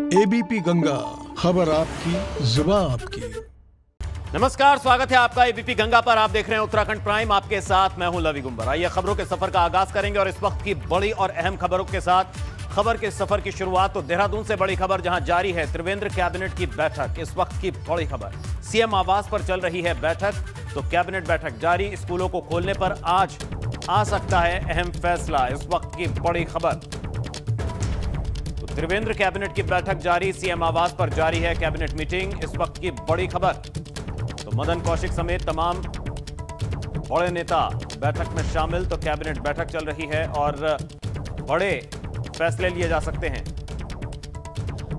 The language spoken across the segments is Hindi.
एबीपी गंगा, खबर आपकी, जुबान आपकी। नमस्कार, स्वागत है आपका एबीपी गंगा पर। आप देख रहे हैं उत्तराखंड प्राइम, आपके साथ मैं हूं लवी गुंबर। आइए खबरों के सफर का आगाज करेंगे और इस वक्त की बड़ी और अहम खबरों के साथ खबर के सफर की शुरुआत तो देहरादून से बड़ी खबर जहां जारी है त्रिवेंद्र कैबिनेट की बैठक। इस वक्त की बड़ी खबर, सीएम आवास पर चल रही है बैठक, तो कैबिनेट बैठक जारी। स्कूलों को खोलने पर आज आ सकता है अहम फैसला, इस वक्त की बड़ी खबर। त्रिवेंद्र कैबिनेट की बैठक जारी, सीएम आवास पर जारी है कैबिनेट मीटिंग, इस वक्त की बड़ी खबर। तो मदन कौशिक समेत तमाम बड़े नेता बैठक में शामिल, तो कैबिनेट बैठक चल रही है और बड़े फैसले लिए जा सकते हैं।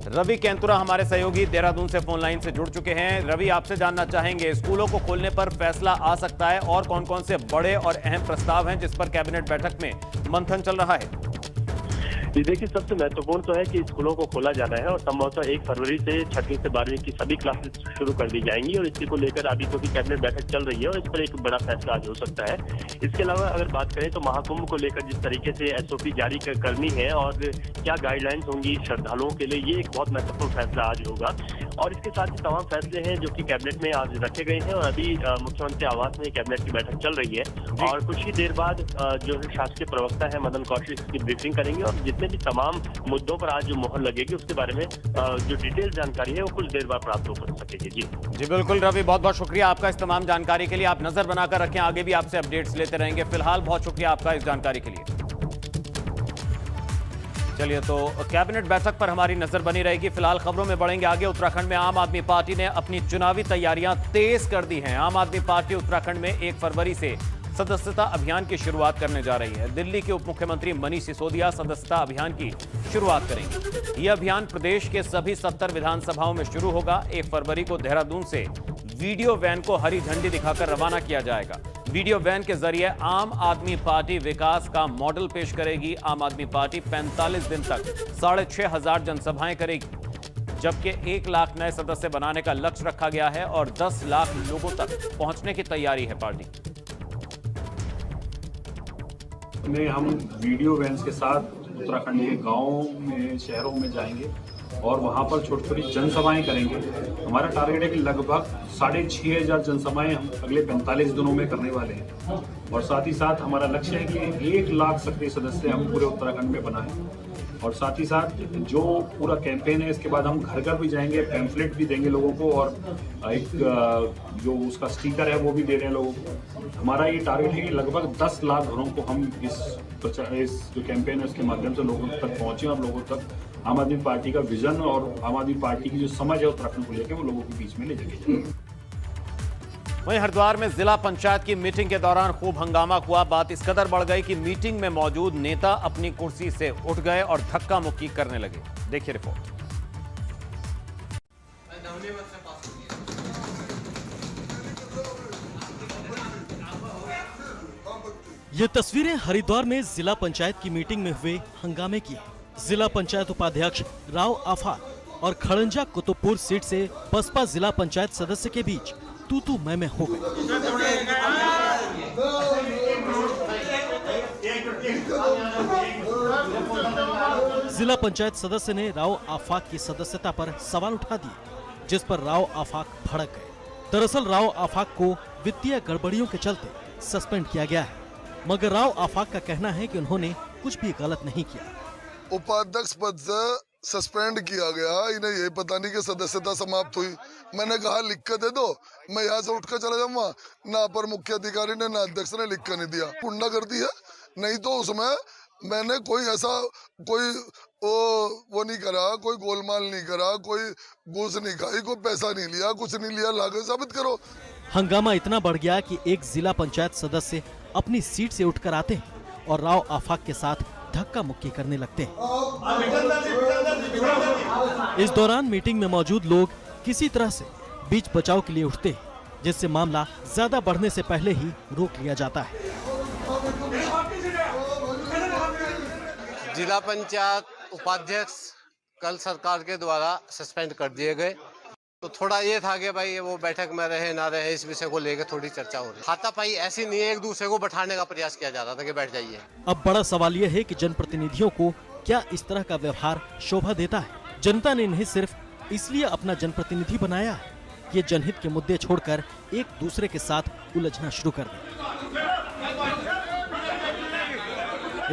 रवि केंतुरा हमारे सहयोगी देहरादून से फोन लाइन से जुड़ चुके हैं। रवि, आपसे जानना चाहेंगे स्कूलों को खोलने पर फैसला आ सकता है और कौन कौन से बड़े और अहम प्रस्ताव हैं जिस पर कैबिनेट बैठक में मंथन चल रहा है? देखिए, सबसे महत्वपूर्ण तो है कि स्कूलों को खोला जाना है और संभवतः 1 फरवरी से 6वीं से 12वीं की सभी क्लासेस शुरू कर दी जाएंगी और इसी को लेकर अभी तो भी कैबिनेट बैठक चल रही है और इस पर एक बड़ा फैसला आज हो सकता है। इसके अलावा अगर बात करें तो महाकुंभ को लेकर जिस तरीके से एसओपी जारी करनी है और क्या गाइडलाइंस होंगी श्रद्धालुओं के लिए, ये एक बहुत महत्वपूर्ण फैसला आज होगा। और इसके साथ ही तमाम फैसले हैं जो कि कैबिनेट में आज रखे गए हैं और अभी मुख्यमंत्री आवास में कैबिनेट की बैठक चल रही है और कुछ ही देर बाद जो शासकीय प्रवक्ता है मदन कौशिक की ब्रीफिंग करेंगे और जितने भी तमाम मुद्दों पर आज जो मोहर लगेगी उसके बारे में जो डिटेल जानकारी है वो कुछ देर बाद प्राप्त हो सकेगी। जी बिल्कुल रवि, बहुत बहुत शुक्रिया आपका इस तमाम जानकारी के लिए। आप नजर बनाकर रखें, आगे भी आपसे अपडेट्स लेते रहेंगे। फिलहाल बहुत शुक्रिया आपका इस जानकारी के लिए। चलिए, तो कैबिनेट बैठक पर हमारी नजर बनी रहेगी। फिलहाल खबरों में बढ़ेंगे आगे। उत्तराखंड में आम आदमी पार्टी ने अपनी चुनावी तैयारियां तेज कर दी हैं। आम आदमी पार्टी उत्तराखंड में 1 फरवरी से सदस्यता अभियान की शुरुआत करने जा रही है। दिल्ली के उप मुख्यमंत्री मनीष सिसोदिया सदस्यता अभियान की शुरुआत करेंगे। यह अभियान प्रदेश के सभी 70 विधानसभाओं में शुरू होगा। 1 फरवरी को देहरादून से वीडियो वैन को हरी झंडी दिखाकर रवाना किया जाएगा। वीडियो वैन के जरिए आम आदमी पार्टी विकास का मॉडल पेश करेगी। आम आदमी पार्टी 45 दिन तक 6,500 जनसभाएं करेगी, जबकि 1 लाख नए सदस्य बनाने का लक्ष्य रखा गया है और 10 लाख लोगों तक पहुंचने की तैयारी है पार्टी। हम वीडियो वैन्स के साथ उत्तराखंड के गांवों में, शहरों में जाएंगे और वहां पर छोटी छोटी जनसभाएं करेंगे। हमारा टारगेट है कि लगभग 6,500 जनसभाएं हम अगले 45 दिनों में करने वाले हैं और साथ ही साथ हमारा लक्ष्य है कि 1 लाख सक्रिय सदस्य हम पूरे उत्तराखंड में बनाएं। और साथ ही साथ जो पूरा कैंपेन है, इसके बाद हम घर घर भी जाएंगे, पैम्फलेट भी देंगे लोगों को और एक जो उसका स्टिकर है वो भी दे रहे हैं लोगों को। हमारा ये टारगेट है कि लगभग 10 लाख घरों को हम इस जो कैंपेन है उसके माध्यम से लोगों तक पहुंचे और लोगों तक आम आदमी पार्टी का विजन और आम आदमी पार्टी की जो समझ है उत्तराखंड को लेकर वो लोगों के बीच में ले जाएंगे। वहीं हरिद्वार में जिला पंचायत की मीटिंग के दौरान खूब हंगामा हुआ। बात इस कदर बढ़ गई कि मीटिंग में मौजूद नेता अपनी कुर्सी से उठ गए और धक्का मुक्की करने लगे। देखिए रिपोर्ट। ये तस्वीरें हरिद्वार में जिला पंचायत की मीटिंग में हुए हंगामे की है। जिला पंचायत उपाध्यक्ष राव आफाक और खड़ंजा कुतुबपुर सीट से बसपा जिला पंचायत सदस्य के बीच तू मैं हो गई। जिला पंचायत सदस्य ने राव आफाक की सदस्यता पर सवाल उठा दिए, जिस पर राव आफाक भड़क गए। दरअसल राव आफाक को वित्तीय गड़बड़ियों के चलते सस्पेंड किया गया है, मगर राव आफाक का कहना है कि उन्होंने कुछ भी गलत नहीं किया। उपाध्यक्ष पद से सस्पेंड किया गया, इन्हें यही पता नहीं कि सदस्यता समाप्त हुई। मैंने कहा लिख कर दे दो, मैं यहाँ से उठकर चला जाऊंगा। ना अपर मुख्य अधिकारी ने ना अध्यक्ष ने लिख कर नहीं दिया। गुंडा कर दी है, नहीं तो उसमें मैंने कोई ऐसा वो नहीं करा, कोई गोलमाल नहीं करा, कोई घूस नहीं खाई, कोई पैसा नहीं लिया, कुछ नहीं लिया। लाके साबित करो। हंगामा इतना बढ़ गया कि एक जिला पंचायत सदस्य अपनी सीट से उठकर आते हैं और राव आफाक के साथ धक्का मुक्की करने लगते हैं। इस दौरान मीटिंग में मौजूद लोग किसी तरह से बीच बचाव के लिए उठते हैं, जिससे मामला ज्यादा बढ़ने से पहले ही रोक लिया जाता है। जिला पंचायत उपाध्यक्ष कल सरकार के द्वारा सस्पेंड कर दिए गए, तो थोड़ा ये था कि भाई वो बैठक में रहे ना रहे, इस विषय को लेकर थोड़ी चर्चा हो रही। हाथापाई ऐसी नहीं है, एक दूसरे को बैठाने का प्रयास किया जा रहा था कि बैठ जाइए। अब बड़ा सवाल ये है कि जनप्रतिनिधियों को क्या इस तरह का व्यवहार शोभा देता है। जनता ने इन्हें सिर्फ इसलिए अपना जनप्रतिनिधि बनाया है कि ये जनहित के मुद्दे छोड़कर एक दूसरे के साथ उलझना शुरू कर दें।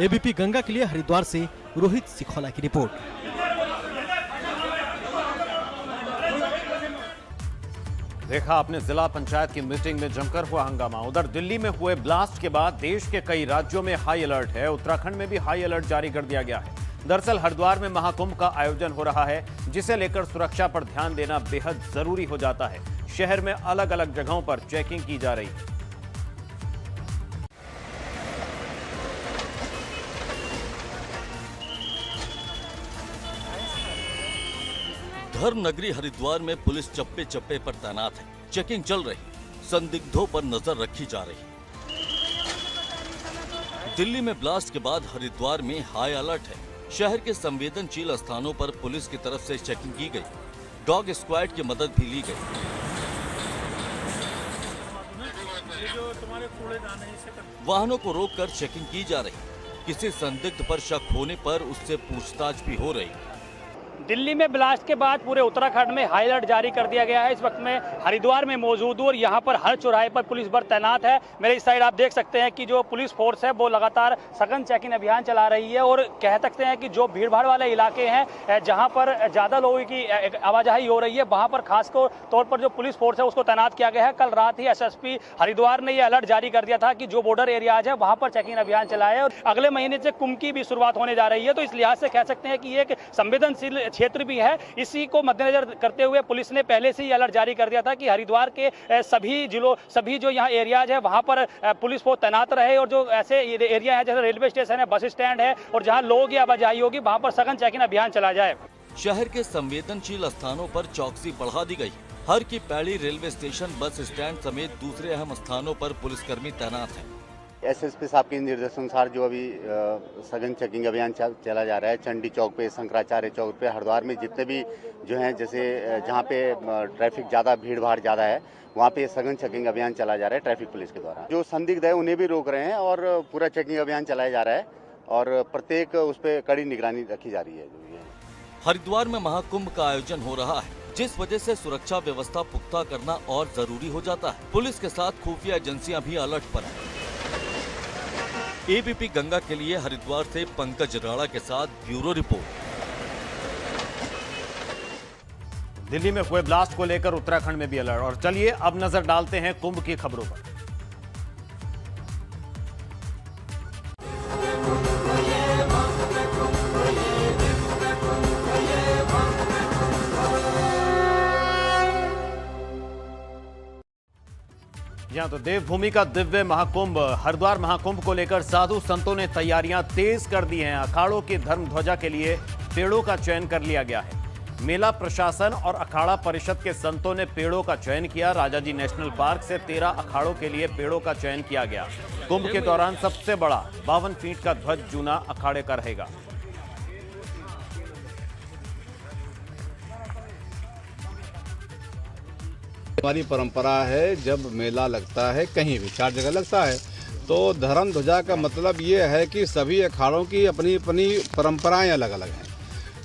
एबीपी गंगा के लिए हरिद्वार से रोहित सिखोला की रिपोर्ट। देखा आपने जिला पंचायत की मीटिंग में जमकर हुआ हंगामा। उधर दिल्ली में हुए ब्लास्ट के बाद देश के कई राज्यों में हाई अलर्ट है। उत्तराखंड में भी हाई अलर्ट जारी कर दिया गया है। दरअसल हरिद्वार में महाकुंभ का आयोजन हो रहा है, जिसे लेकर सुरक्षा पर ध्यान देना बेहद जरूरी हो जाता है। शहर में अलग अलग जगहों पर चेकिंग की जा रही है। धर्म नगरी हरिद्वार में पुलिस चप्पे चप्पे पर तैनात है। चेकिंग चल रही, संदिग्धों पर नजर रखी जा रही। दिल्ली में ब्लास्ट के बाद हरिद्वार में हाई अलर्ट है। शहर के संवेदनशील स्थानों पर पुलिस की तरफ से चेकिंग की गई। डॉग स्क्वाड की मदद भी ली गई। वाहनों को रोककर चेकिंग की जा रही। किसी संदिग्ध पर शक होने पर उससे पूछताछ भी हो रही। दिल्ली में ब्लास्ट के बाद पूरे उत्तराखंड में हाई अलर्ट जारी कर दिया गया है। इस वक्त में हरिद्वार में मौजूद हूं और यहाँ पर हर चौराहे पर पुलिस बल तैनात है। मेरे इस साइड आप देख सकते हैं कि जो पुलिस फोर्स है वो लगातार सघन चेकिंग अभियान चला रही है और कह सकते हैं कि जो भीड़भाड़ वाले इलाके हैं जहाँ पर ज़्यादा लोगों की आवाजाही हो रही है, वहाँ पर खास तौर पर जो पुलिस फोर्स है उसको तैनात किया गया है। कल रात ही SSP हरिद्वार ने यह अलर्ट जारी कर दिया था कि जो बॉर्डर एरियाज है वहाँ पर चेकिंग अभियान चलाए और अगले महीने से कुंभ की भी शुरुआत होने जा रही है। तो इस लिहाज से कह सकते हैं कि ये एक संवेदनशील क्षेत्र भी है। इसी को मद्देनजर करते हुए पुलिस ने पहले से ही अलर्ट जारी कर दिया था कि हरिद्वार के सभी जिलों, सभी जो यहाँ एरियाज है वहाँ पर पुलिस फोर्स तैनात रहे और जो ऐसे एरिया है जैसे रेलवे स्टेशन है, बस स्टैंड है और जहाँ लोग या आवाजाही होगी वहाँ पर सघन चेकिंग अभियान चला जाए। शहर के संवेदनशील स्थानों पर चौकसी बढ़ा दी गई। हर की पैड़ी रेलवे स्टेशन, बस स्टैंड समेत दूसरे अहम स्थानों पर पुलिसकर्मी तैनात हैं। SSP साहब के निर्देशानुसार जो अभी सघन चेकिंग अभियान चला जा रहा है, चंडी चौक पे, शंकराचार्य चौक पे, हरिद्वार में जितने भी जो हैं, जैसे जहाँ पे ट्रैफिक ज़्यादा, भीड़ भाड़ ज़्यादा है, वहाँ पे सघन चेकिंग अभियान चला जा रहा है ट्रैफिक पुलिस के द्वारा। जो संदिग्ध है उन्हें भी रोक रहे हैं और पूरा चेकिंग अभियान चलाया जा रहा है और प्रत्येक उस पर कड़ी निगरानी रखी जा रही है। हरिद्वार में महाकुंभ का आयोजन हो रहा है, जिस वजह से सुरक्षा व्यवस्था पुख्ता करना और जरूरी हो जाता है। पुलिस के साथ खुफिया एजेंसियां भी अलर्ट पर हैं। एबीपी गंगा के लिए हरिद्वार से पंकज राणा के साथ ब्यूरो रिपोर्ट। दिल्ली में हुए ब्लास्ट को लेकर उत्तराखंड में भी अलर्ट। और चलिए अब नजर डालते हैं कुंभ की खबरों पर। यहाँ तो देवभूमि का दिव्य महाकुंभ, हरिद्वार महाकुंभ को लेकर साधु संतों ने तैयारियां तेज कर दी हैं। अखाड़ों की धर्म ध्वजा के लिए पेड़ों का चयन कर लिया गया है। मेला प्रशासन और अखाड़ा परिषद के संतों ने पेड़ों का चयन किया। राजाजी नेशनल पार्क से 13 अखाड़ों के लिए पेड़ों का चयन किया गया। कुंभ के दौरान सबसे बड़ा 52 फीट का ध्वज जूना अखाड़े का रहेगा। हमारी परंपरा है, जब मेला लगता है कहीं भी, 4 जगह लगता है, तो धर्म ध्वजा का मतलब ये है कि सभी अखाड़ों की अपनी अपनी परंपराएं अलग अलग हैं।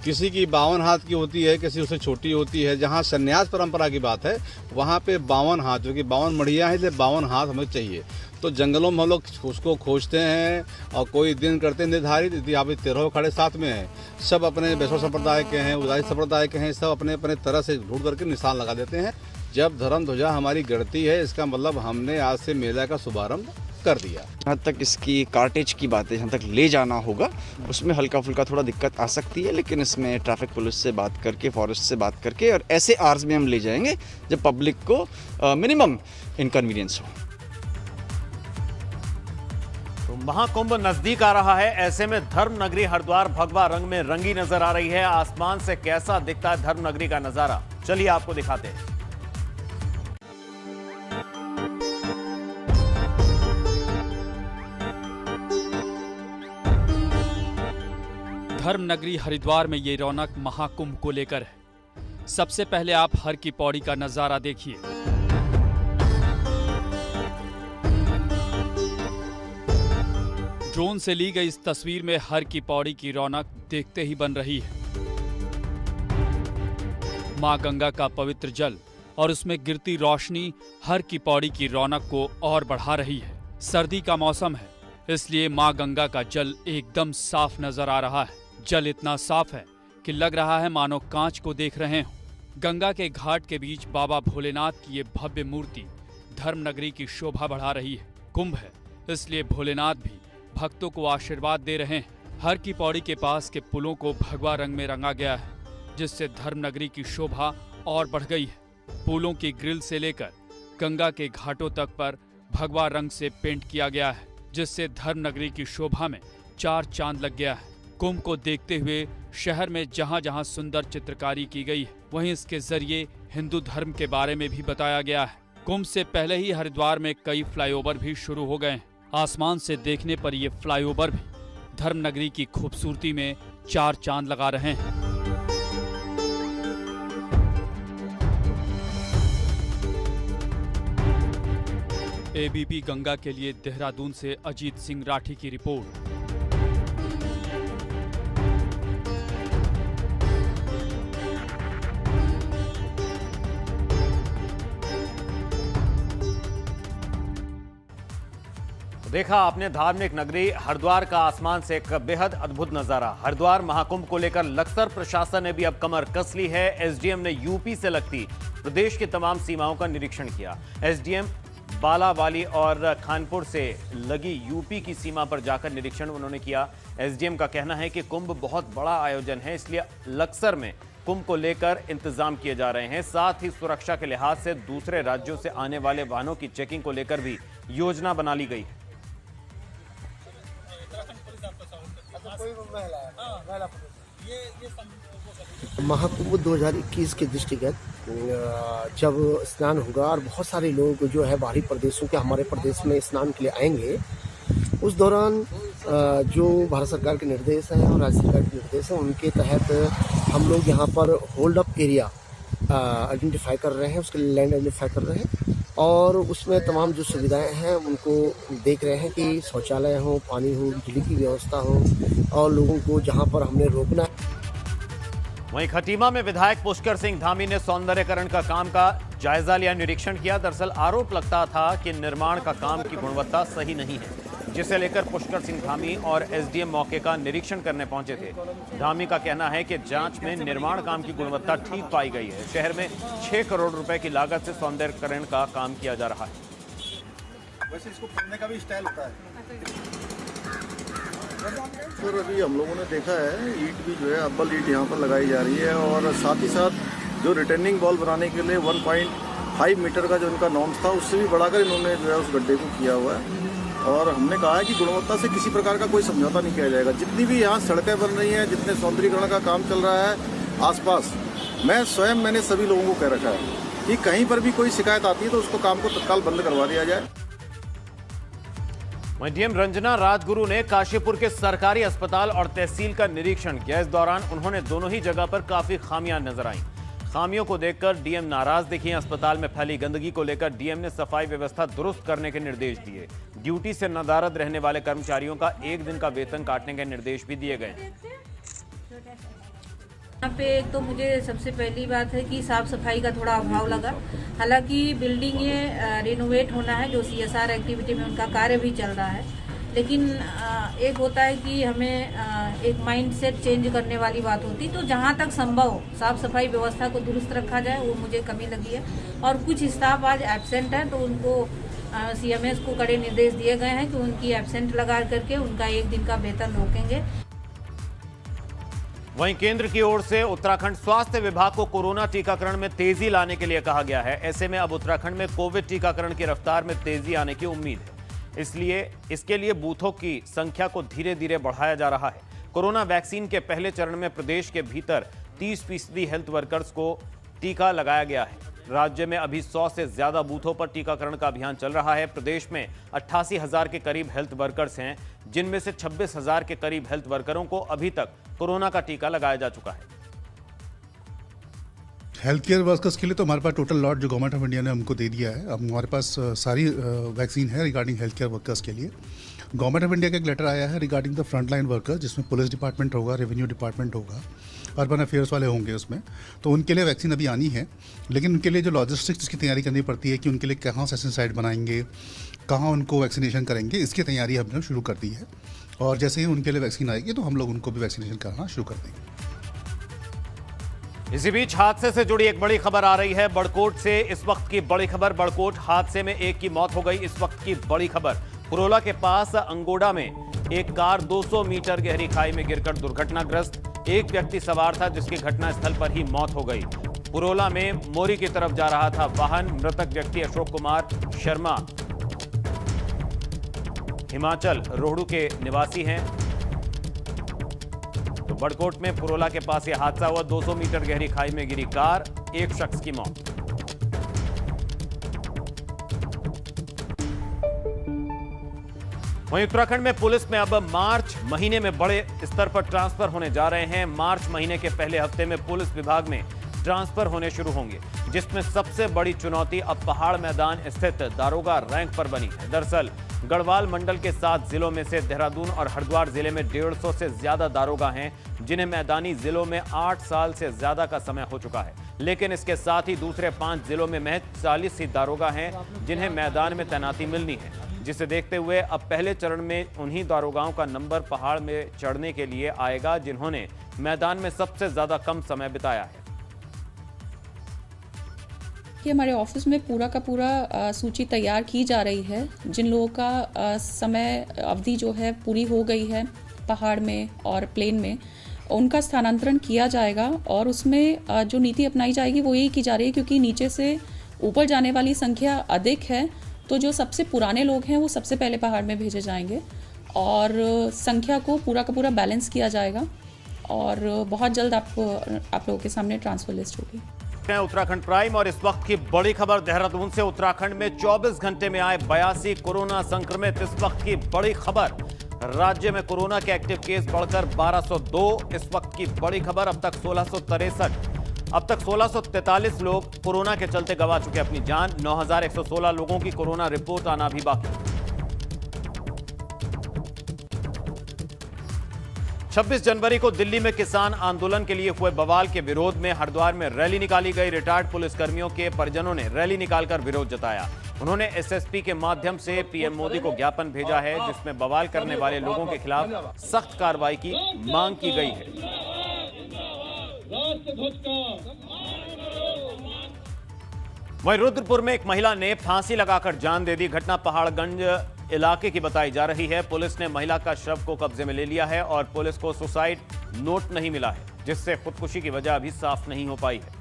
किसी की 52 हाथ की होती है, किसी उससे छोटी होती है। जहाँ संन्यास परंपरा की बात है वहाँ पे 52 हाथ, जो कि 52 मढ़िया है, इसलिए 52 हाथ हमें चाहिए। तो जंगलों में हम लोग उसको खोजते हैं और कोई दिन करते हैं निर्धारित। यदि आप 13 अखाड़े साथ में हैं, सब अपने वैष्णव संप्रदाय के हैं, उदारी संप्रदाय के हैं, सब अपने अपने तरह से ढूंढ करके निशान लगा देते हैं। जब धर्म ध्वजा हमारी गड़ती है, इसका मतलब हमने आज से मेला का शुभारंभ कर दिया। जहाँ तक इसकी कार्टेज की बात है, जहाँ तक ले जाना होगा उसमें हल्का फुल्का थोड़ा दिक्कत आ सकती है, लेकिन इसमें ट्रैफिक पुलिस से बात करके, फॉरेस्ट से बात करके और ऐसे आवर्स में हम ले जाएंगे जब पब्लिक को मिनिमम इनकन्वीनियंस हो। तो महाकुंभ नजदीक आ रहा है, ऐसे में धर्म नगरी हरिद्वार भगवा रंग में रंगी नजर आ रही है। आसमान से कैसा दिखता है धर्म नगरी का नजारा, चलिए आपको दिखाते हैं। धर्म नगरी हरिद्वार में ये रौनक महाकुंभ को लेकर है। सबसे पहले आप हर की पौड़ी का नजारा देखिए। ड्रोन से ली गई इस तस्वीर में हर की पौड़ी की रौनक देखते ही बन रही है। मां गंगा का पवित्र जल और उसमें गिरती रोशनी हर की पौड़ी की रौनक को और बढ़ा रही है। सर्दी का मौसम है, इसलिए मां गंगा का जल एकदम साफ नजर आ रहा है। जल इतना साफ है कि लग रहा है मानो कांच को देख रहे हों। गंगा के घाट के बीच बाबा भोलेनाथ की ये भव्य मूर्ति धर्मनगरी की शोभा बढ़ा रही है। कुंभ है, इसलिए भोलेनाथ भी भक्तों को आशीर्वाद दे रहे हैं। हर की पौड़ी के पास के पुलों को भगवा रंग में रंगा गया है, जिससे धर्मनगरी की शोभा और बढ़ गई है। पुलों की ग्रिल से लेकर गंगा के घाटों तक पर भगवा रंग से पेंट किया गया है, जिससे धर्मनगरी की शोभा में 4 चांद लग गया है। कुंभ को देखते हुए शहर में जहां जहां सुंदर चित्रकारी की गई है, वहीं इसके जरिए हिंदू धर्म के बारे में भी बताया गया है। कुंभ से पहले ही हरिद्वार में कई फ्लाईओवर भी शुरू हो गए हैं। आसमान से देखने पर ये फ्लाईओवर भी धर्मनगरी की खूबसूरती में 4 चांद लगा रहे हैं। एबीपी गंगा के लिए देहरादून से अजीत सिंह राठी की रिपोर्ट। देखा आपने धार्मिक नगरी हरिद्वार का आसमान से एक बेहद अद्भुत नजारा। हरिद्वार महाकुंभ को लेकर लक्सर प्रशासन ने भी अब कमर कस ली है। एसडीएम ने यूपी से लगती प्रदेश की तमाम सीमाओं का निरीक्षण किया। एसडीएम बालावाली और खानपुर से लगी यूपी की सीमा पर जाकर निरीक्षण उन्होंने किया। एसडीएम का कहना है कि कुंभ बहुत बड़ा आयोजन है, इसलिए लक्सर में कुंभ को लेकर इंतजाम किए जा रहे हैं। साथ ही सुरक्षा के लिहाज से दूसरे राज्यों से आने वाले वाहनों की चेकिंग को लेकर भी योजना बना ली गई है। महाकुंभ 2021 के दृष्टिगत जब स्नान होगा और बहुत सारे लोग जो है बाहरी प्रदेशों के हमारे प्रदेश में स्नान के लिए आएंगे, उस दौरान जो भारत सरकार के निर्देश हैं और राज्य सरकार के निर्देश हैं, उनके तहत हम लोग यहाँ पर होल्ड अप एरिया आइडेंटिफाई कर रहे हैं, उसके लैंड आइडेंटिफाई कर रहे हैं और उसमें तमाम जो सुविधाएं हैं उनको देख रहे हैं कि शौचालय हो, पानी हो, बिजली की व्यवस्था हो और लोगों को जहां पर हमने रोकना है। वहीं खटीमा में विधायक पुष्कर सिंह धामी ने सौंदर्यकरण का काम का जायजा लिया, निरीक्षण किया। दरअसल आरोप लगता था कि निर्माण का काम की गुणवत्ता सही नहीं है, जिसे लेकर पुष्कर सिंह धामी और एसडीएम मौके का निरीक्षण करने पहुंचे थे। धामी का कहना है कि जांच में निर्माण काम की गुणवत्ता ठीक पाई गई है। शहर में 6 करोड़ रुपए की लागत से सौंदर्यकरण का काम किया जा रहा है। वैसे इसको खोलने का भी स्टाइल होता है। सर अभी हम लोगों ने देखा है ईंट भी जो है अब्बल ईंट यहाँ पर लगाई जा रही है और साथ ही साथ जो रिटर्निंग वॉल बनाने के लिए 1.5 मीटर का जो इनका नॉर्म्स था उससे भी बढ़ाकर इन्होंने जो है उस गड्ढे को किया हुआ है। और हमने कहा है कि गुणवत्ता से किसी प्रकार का कोई समझौता नहीं किया जाएगा। जितनी भी यहाँ सड़कें बन रही हैं, जितने सौंदर्यीकरण का काम चल रहा है आसपास, मैंने सभी लोगों को कह रखा है कि कहीं पर भी कोई शिकायत आती है तो उसको काम को तत्काल बंद करवा दिया जाए। वहीं डीएम रंजना राजगुरु ने काशीपुर के सरकारी अस्पताल और तहसील का निरीक्षण किया। इस दौरान उन्होंने दोनों ही जगह पर काफी खामियां नजर आईं। खामियों को देखकर डीएम नाराज दिखे। अस्पताल में फैली गंदगी को लेकर डीएम ने सफाई व्यवस्था दुरुस्त करने के निर्देश दिए। ड्यूटी से नदारद रहने वाले कर्मचारियों का 1 दिन का वेतन काटने के निर्देश भी दिए गए। यहाँ पे तो मुझे सबसे पहली बात है कि साफ सफाई का थोड़ा अभाव लगा। हालांकि बिल्डिंग ये रिनोवेट होना है, जो CSR एक्टिविटी में उनका कार्य भी चल रहा है, लेकिन एक होता है कि हमें एक माइंडसेट चेंज करने वाली बात होती। तो जहाँ तक संभव हो साफ सफाई व्यवस्था को दुरुस्त रखा जाए, वो मुझे कमी लगी है। और कुछ स्टाफ आज एब्सेंट है तो उनको CMS को कड़े निर्देश दिए गए हैं कि उनकी एब्सेंट लगा करके उनका 1 दिन का वेतन रोकेंगे। वहीं केंद्र की ओर से उत्तराखंड स्वास्थ्य विभाग को कोरोना टीकाकरण में तेजी लाने के लिए कहा गया है। ऐसे में अब उत्तराखंड में कोविड टीकाकरण की रफ्तार में तेजी आने की उम्मीद है। इसलिए इसके लिए बूथों की संख्या को धीरे धीरे बढ़ाया जा रहा है। कोरोना वैक्सीन के पहले चरण में प्रदेश के भीतर 30% हेल्थ वर्कर्स को टीका लगाया गया है। राज्य में अभी 100 से ज्यादा बूथों पर टीकाकरण का अभियान चल रहा है। प्रदेश में 88,000 के करीब हेल्थ वर्कर्स हैं, जिनमें से 26,000 के करीब हेल्थ वर्करों को अभी तक कोरोना का टीका लगाया जा चुका है। हेल्थ केयर वर्कर्स के लिए तो हमारे पास टोटल लॉट जो गवर्नमेंट ऑफ इंडिया ने हमको दे दिया है। अब हमारे पास सारी वैक्सीन है रिगार्डिंग हेल्थ केयर वर्कर्स के लिए। गवर्नमेंट ऑफ इंडिया का एक लेटर आया है regarding the front line workers, जिसमें पुलिस डिपार्टमेंट होगा, रेवेन्यू डिपार्टमेंट होगा अर्बन अफेयर्स वाले होंगे उसमें, तो उनके लिए वैक्सीन अभी आनी है। लेकिन उनके लिए जो लॉजिस्टिक्स की तैयारी करनी पड़ती है कि उनके लिए कहाँ सेशन साइट बनाएंगे, कहाँ उनको वैक्सीनेशन करेंगे, इसकी तैयारी हमने शुरू कर दी है। और जैसे ही उनके लिए वैक्सीन आएगी तो हम लोग उनको भी वैक्सीनेशन कराना शुरू कर देंगे। इसी बीच हादसे से जुड़ी एक बड़ी खबर आ रही है बड़कोट से। इस वक्त की बड़ी खबर, बड़कोट हादसे में एक की मौत हो गई। इस वक्त की बड़ी खबर, पुरोला के पास अंगोडा में एक कार 200 मीटर गहरी खाई में गिरकर दुर्घटनाग्रस्त। एक व्यक्ति सवार था जिसकी घटनास्थल पर ही मौत हो गई। पुरोला में मोरी की तरफ जा रहा था वाहन। मृतक व्यक्ति अशोक कुमार शर्मा हिमाचल रोहड़ू के निवासी हैं। तो बड़कोट में पुरोला के पास यह हादसा हुआ। 200 मीटर गहरी खाई में गिरी कार, एक शख्स की मौत। वहीं उत्तराखंड में पुलिस में अब मार्च महीने में बड़े स्तर पर ट्रांसफर होने जा रहे हैं। मार्च महीने के पहले हफ्ते में पुलिस विभाग में ट्रांसफर होने शुरू होंगे, जिसमें सबसे बड़ी चुनौती अब पहाड़ मैदान स्थित दारोगा रैंक पर बनी है। दरअसल गढ़वाल मंडल के 7 जिलों में से देहरादून और हरिद्वार जिले में 150 से ज्यादा दारोगा हैं, जिन्हें मैदानी जिलों में 8 साल से ज्यादा का समय हो चुका है। लेकिन इसके साथ ही दूसरे 5 जिलों में महज 40 ही दारोगा हैं जिन्हें मैदान में तैनाती मिलनी है, जिसे देखते हुए अब पहले चरण में उन्हीं दारोगाओं का नंबर पहाड़ में चढ़ने के लिए आएगा जिन्होंने मैदान में सबसे ज्यादा कम समय बिताया है। कि हमारे ऑफिस में पूरा का पूरा सूची तैयार की जा रही है। जिन लोगों का समय अवधि जो है पूरी हो गई है पहाड़ में और प्लेन में, उनका स्थानांतरण किया जाएगा। और उसमें जो नीति अपनाई जाएगी वो यही की जा रही है, क्योंकि नीचे से ऊपर जाने वाली संख्या अधिक है, तो जो सबसे पुराने लोग हैं वो सबसे पहले पहाड़ में भेजे जाएंगे और संख्या को पूरा का पूरा बैलेंस किया जाएगा। और बहुत जल्द आप लोगों के सामने ट्रांसफर लिस्ट होगी। उत्तराखंड प्राइम और इस वक्त की बड़ी खबर देहरादून से। उत्तराखंड में 24 घंटे में आए 82 कोरोना संक्रमित। इस वक्त की बड़ी खबर, राज्य में कोरोना के एक्टिव केस बढ़कर 1202। इस वक्त की बड़ी खबर, अब तक 1643 लोग कोरोना के चलते गंवा चुके अपनी जान। 9116 लोगों की कोरोना रिपोर्ट आना भी बाकी। 26 जनवरी को दिल्ली में किसान आंदोलन के लिए हुए बवाल के विरोध में हरिद्वार में रैली निकाली गई। रिटायर्ड पुलिसकर्मियों के परिजनों ने रैली निकालकर विरोध जताया। उन्होंने एसएसपी के माध्यम से पीएम मोदी को ज्ञापन भेजा है, जिसमें बवाल करने वाले लोगों के खिलाफ सख्त कार्रवाई की मांग की गई है। वहीं रुद्रपुर में एक महिला ने फांसी लगाकर जान दे दी। घटना पहाड़गंज इलाके की बताई जा रही है। पुलिस ने महिला का शव को कब्जे में ले लिया है और पुलिस को सुसाइड नोट नहीं मिला है, जिससे खुदकुशी की वजह अभी साफ नहीं हो पाई है।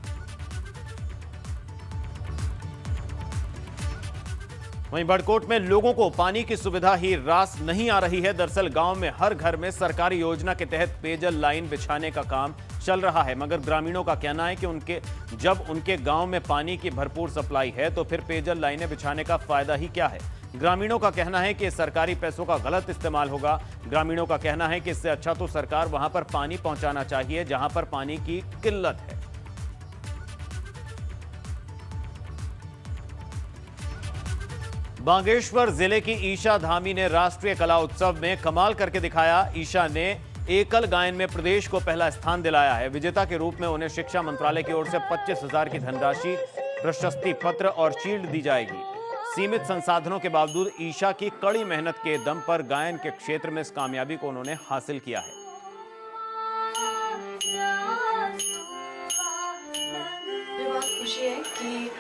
वहीं बड़कोट में लोगों को पानी की सुविधा ही रास नहीं आ रही है। दरअसल गांव में हर घर में सरकारी योजना के तहत पेयजल लाइन बिछाने का काम चल रहा है, मगर ग्रामीणों का कहना है कि जब उनके गांव में पानी की भरपूर सप्लाई है तो फिर पेयजल लाइनें बिछाने का फायदा ही क्या है। ग्रामीणों का कहना है कि सरकारी पैसों का गलत इस्तेमाल होगा। ग्रामीणों का कहना है कि इससे अच्छा तो सरकार वहां पर पानी पहुंचाना चाहिए जहां पर पानी की किल्लत है। बागेश्वर जिले की ईशा धामी ने राष्ट्रीय कला उत्सव में कमाल करके दिखाया। ईशा ने एकल गायन में प्रदेश को पहला स्थान दिलाया है। विजेता के रूप में उन्हें शिक्षा मंत्रालय की ओर से 25,000 की धनराशि, प्रशस्ति पत्र और शील्ड दी जाएगी। सीमित संसाधनों के बावजूद ईशा की कड़ी मेहनत के दम पर गायन के क्षेत्र में इस कामयाबी को उन्होंने हासिल किया है। मुझे बहुत खुशी है कि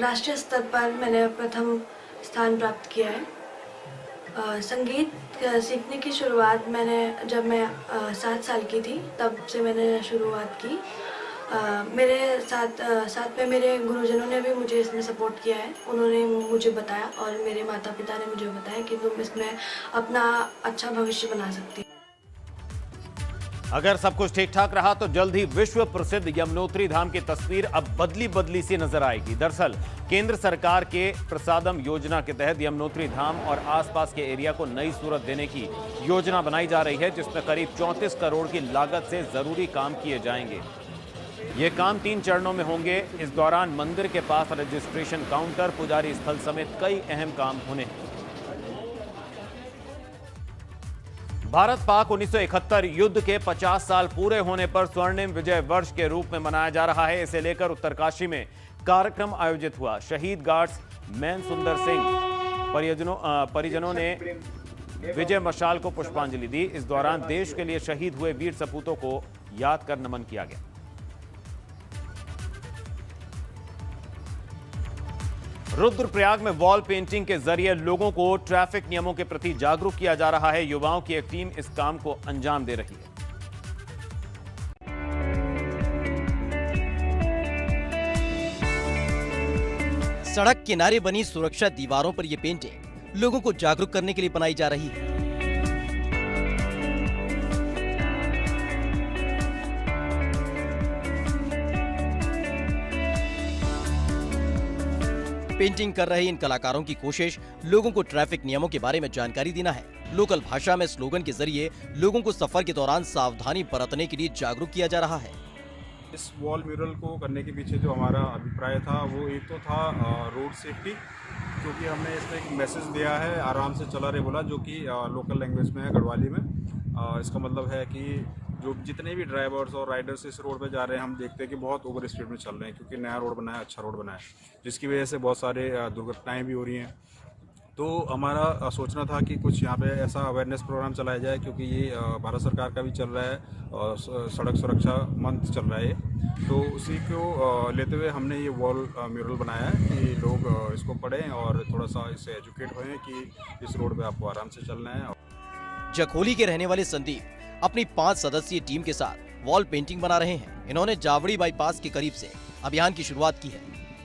राष्ट्रीय स्तर पर मैंने प्रथम स्थान प्राप्त किया है। संगीत सीखने की शुरुआत जब मैं 7 साल की थी, तब से मैंने शुरुआत की। मेरे साथ में मेरे गुरुजनों ने भी मुझे इसमें सपोर्ट किया है। उन्होंने मुझे बताया और मेरे माता पिता ने मुझे बताया कि तुम इसमें अपना अच्छा भविष्य बना सकती हो। अगर सब कुछ ठीक ठाक रहा तो जल्द ही विश्व प्रसिद्ध यमुनोत्री धाम की तस्वीर अब बदली सी नजर आएगी। दरअसल केंद्र सरकार के प्रसादम योजना के तहत यमुनोत्री धाम और आसपास के एरिया को नई सूरत देने की योजना बनाई जा रही है, जिसमें करीब 34 करोड़ की लागत से जरूरी काम किए जाएंगे। ये काम 3 चरणों में होंगे। इस दौरान मंदिर के पास रजिस्ट्रेशन काउंटर, पुजारी स्थल समेत कई अहम काम होने हैं। भारत पाक 1971 युद्ध के 50 साल पूरे होने पर स्वर्णिम विजय वर्ष के रूप में मनाया जा रहा है। इसे लेकर उत्तरकाशी में कार्यक्रम आयोजित हुआ। शहीद गार्ड्स मैन सुंदर सिंह परिजनों ने विजय मशाल को पुष्पांजलि दी। इस दौरान देश के लिए शहीद हुए वीर सपूतों को याद कर नमन किया गया। रुद्रप्रयाग में वॉल पेंटिंग के जरिए लोगों को ट्रैफिक नियमों के प्रति जागरूक किया जा रहा है। युवाओं की एक टीम इस काम को अंजाम दे रही है। सड़क किनारे बनी सुरक्षा दीवारों पर यह पेंटिंग लोगों को जागरूक करने के लिए बनाई जा रही है। पेंटिंग कर रहे इन कलाकारों की कोशिश लोगों को ट्रैफिक नियमों के बारे में जानकारी देना है। लोकल भाषा में स्लोगन के जरिए लोगों को सफर के दौरान सावधानी बरतने के लिए जागरूक किया जा रहा है। इस वॉल म्यूरल को करने के पीछे जो हमारा अभिप्राय था वो एक तो था रोड सेफ्टी, क्योंकि हमने इसमें एक मैसेज दिया है आराम से चला रे बोला, जो कि लोकल लैंग्वेज में है गढ़वाली में। इसका मतलब है कि जो जितने भी ड्राइवर्स और राइडर्स इस रोड पे जा रहे हैं, हम देखते हैं कि बहुत ओवर स्पीड में चल रहे हैं, क्योंकि नया रोड बना है, अच्छा रोड बना है, जिसकी वजह से बहुत सारे दुर्घटनाएं भी हो रही हैं। तो हमारा सोचना था कि कुछ यहाँ पे ऐसा अवेयरनेस प्रोग्राम चलाया जाए, क्योंकि ये भारत सरकार का भी चल रहा है और सड़क सुरक्षा मंथ चल रहा है। तो उसी को लेते हुए हमने ये वॉल म्यूरल बनाया है कि लोग इसको पढ़ें और थोड़ा सा इससे एजुकेट होएं कि इस रोड पे आपको आराम से चलना है। जखोली के रहने वाले संदीप अपनी 5 सदस्यीय टीम के साथ वॉल पेंटिंग बना रहे हैं। इन्होंने जावड़ी बाईपास के करीब से अभियान की शुरुआत की है।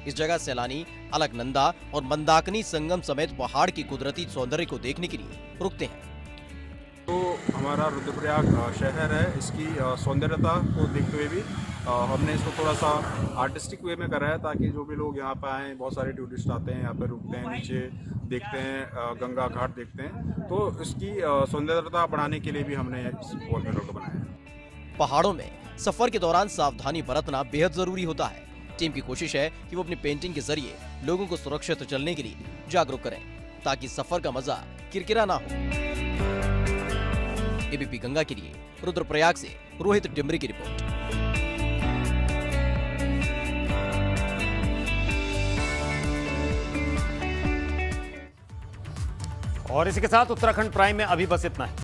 इस जगह सैलानी अलकनंदा और मंदाकिनी संगम समेत पहाड़ की कुदरती सौंदर्य को देखने के लिए रुकते हैं। तो हमारा रुद्रप्रयाग शहर है, इसकी सौंदर्यता को देखते हुए भी हमने इसको थोड़ा सा आर्टिस्टिक वे में करा है, ताकि जो भी लोग यहाँ पे आएँ, बहुत सारे टूरिस्ट आते हैं, यहाँ पे रुकते हैं, नीचे देखते हैं, गंगा घाट देखते हैं, तो इसकी सौंदर्यता बढ़ाने के लिए भी हमने इस वॉल म्यूरल को बनाया है। पहाड़ों में सफर के दौरान सावधानी बरतना बेहद जरूरी होता है। टीम की कोशिश है कि वो अपनी पेंटिंग के जरिए लोगों को सुरक्षित चलने के लिए जागरूक करें, ताकि सफर का मजा किरकिरा ना हो। एबीपी गंगा के लिए रुद्रप्रयाग से रोहित डिमरी की रिपोर्ट। और इसी के साथ उत्तराखंड प्राइम में अभी बस इतना है।